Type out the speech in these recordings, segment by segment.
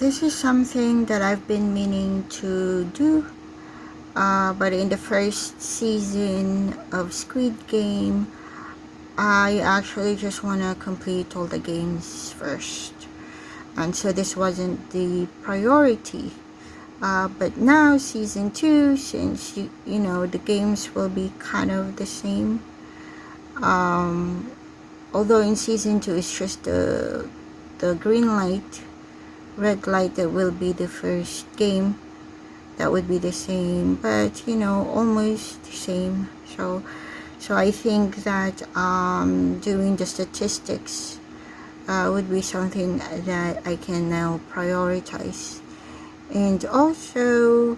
This is something that I've been meaning to do, but in the first season of Squid Game, I actually just want to complete all the games first. And so this wasn't the priority. But now, season 2, since you know the games will be kind of the same. Although in season 2 it's just the green light, red light that will be the first game. That would be the same, but you know, almost the same. So I think that doing the statistics would be something that I can now prioritize. And also,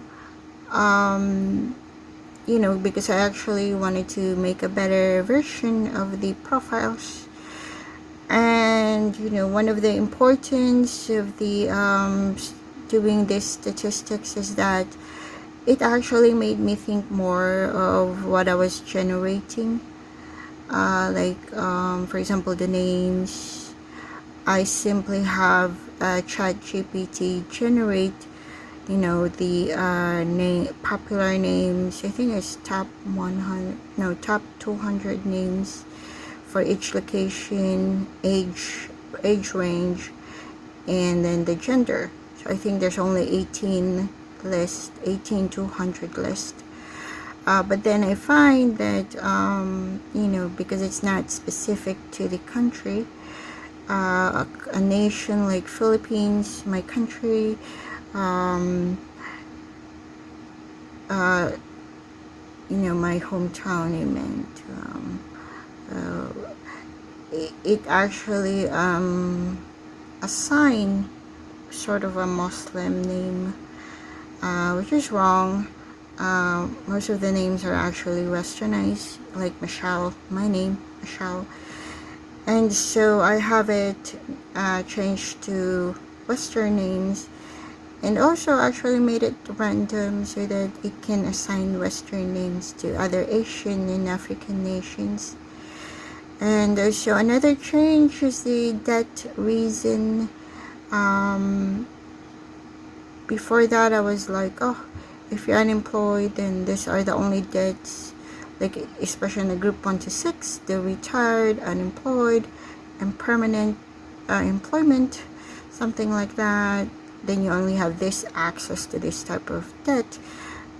you know, because I actually wanted to make a better version of the profiles. And you know, one of the importance of the doing this statistics is that it actually made me think more of what I was generating. For example, the names. I simply have ChatGPT generate, you know, the popular names. I think it's top 100, no, top 200 names for each location, age range, and then the gender. So I think there's only 18 to 100 list. But then I find that you know, because it's not specific to the country, a nation like Philippines, my country, you know, my hometown, I meant, it actually assign sort of a Muslim name, which is wrong. Most of the names are actually westernized, like Michelle, my name, Michelle. And so I have it changed to Western names, and also actually made it random so that it can assign Western names to other Asian and African nations. And also another change is the debt reason. Before that I was like, oh, if you're unemployed, then these are the only debts, like especially in the group 1 to 6, the retired, unemployed, and permanent employment, something like that. Then you only have this access to this type of debt.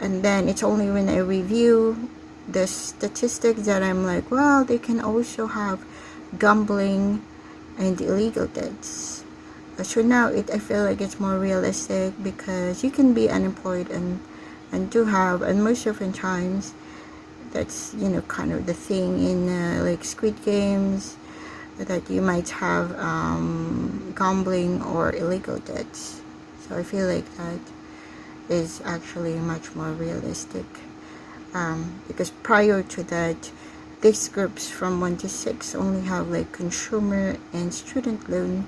And then it's only when I review the statistics that I'm like, well, they can also have gambling and illegal debts. So now I feel like it's more realistic, because you can be unemployed and do have, and most often times that's, you know, kind of the thing in like Squid Games, that you might have gambling or illegal debts. So I feel like that is actually much more realistic, because prior to that, these groups from 1 to 6 only have like consumer and student loan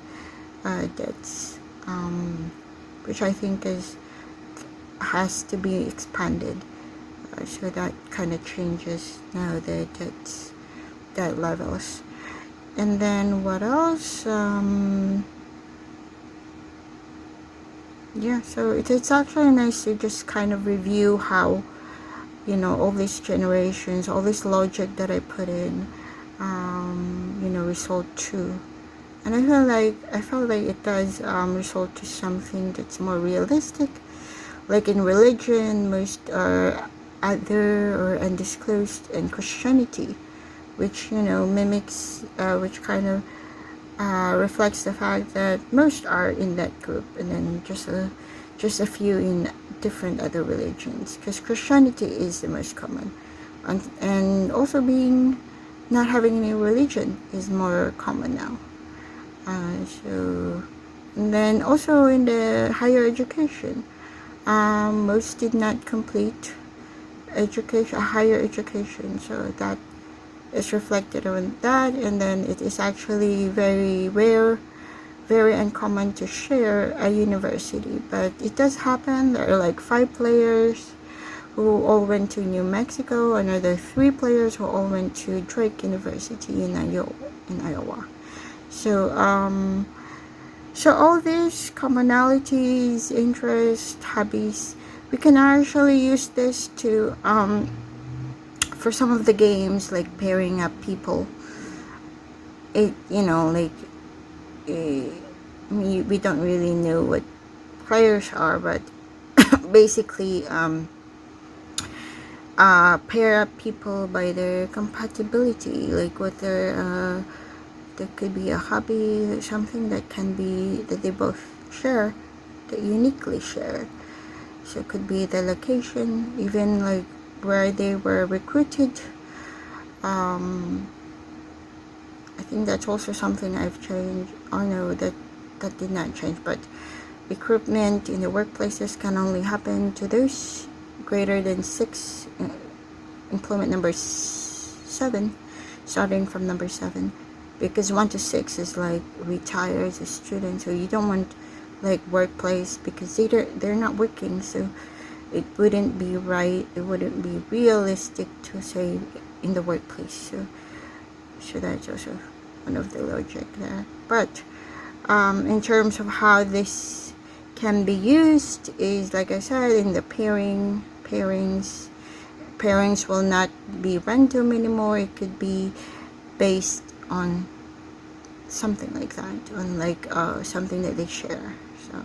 debts, which I think has to be expanded. So that kind of changes now the debt levels. And then what else? Yeah, so it's actually nice to just kind of review how, you know, all these generations, all this logic that I put in, you know, result to. And I felt like it does result to something that's more realistic. Like in religion, most are other or undisclosed, and Christianity, which, you know, mimics, which kind of reflects the fact that most are in that group, and then just a few in different other religions, because Christianity is the most common, and also being not having any religion is more common now. So, and then also in the higher education, most did not complete higher education, so that is reflected on that. And then it is actually very rare, very uncommon to share a university, but it does happen. There are like 5 players who all went to New Mexico, another 3 players who all went to Drake University in Iowa. So So all these commonalities, interests, hobbies, we can actually use this to for some of the games, like pairing up people. It, you know, like we don't really know what players are, but basically pair up people by their compatibility, like what their there could be a hobby, something that can be that they both share, that uniquely share. So it could be the location, even like where they were recruited. I think that's also something I've changed. Oh no, that did not change, but recruitment in the workplaces can only happen to those greater than 6, employment number 7, starting from number 7, because 1 to 6 is like retires a student, so you don't want like workplace, because they're not working, so it wouldn't be right, it wouldn't be realistic to say in the workplace. So that's also one of the logic there. But in terms of how this can be used is, like I said, in the pairings will not be random anymore. It could be based on something like that, on like something that they share. So